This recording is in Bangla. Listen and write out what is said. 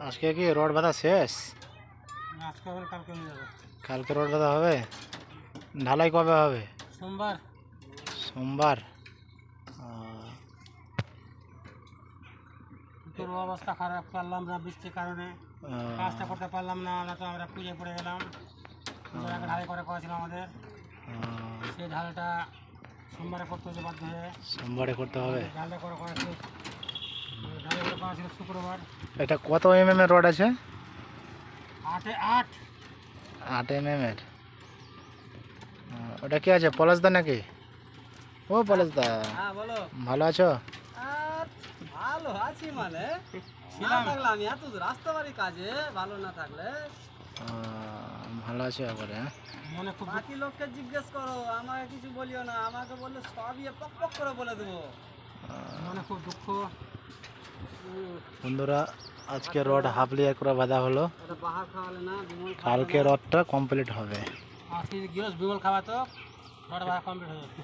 আজকে কি রড বাঁধা শেষ? আজকে হলে কালকে হয়ে যাবে। কালকে রড বাঁধা হবে? ঢালাই কবে হবে? সোমবার। সোমবার। তোর অবস্থা খারাপ, পারলাম না বৃষ্টির কারণে কাজটা করতে পারলাম না, না তো আমরা পুজো পড়ে গেলাম। আগে ঢালাই করে করেছিলাম আমাদের, সেই ঢালাইটা সোমবারে করতে হচ্ছে বাধ্য হয়ে। সোমবারে করতে হবে। ঢালাই করে করেছি, ঢালাই করে করেছিল শুক্রবার। এটা কত এমএম এর রড আছে? 8 8 এমএম এর। ওটা কি আছে, পলাশদা নাকি? ও পলাশদা, হ্যাঁ বলো। ভালো আছো? আর ভালো আছি মানে ছিলাম, থাকলে আমি এত রাস্তা বাড়ি কাজে ভালো না থাকলে ভালো আছো একবারে? মনে খুব বাকি লোককে জিজ্ঞেস করো, আমাকে কিছু বলিও না, আমাকে বললে সবই পক পক করে বলে দেবো। মনে খুব দুঃখ। বন্ধুরা, আজকে রড হাফ লেয়ার করে বাঁধা হলো। এটা বাহার খাওয়ালে না, বিমল কালকে রডটা কমপ্লিট হবে। আজকে গিয়েছ বিমল খাওয়াতো, রড বাহার কমপ্লিট হয়ে যাবে।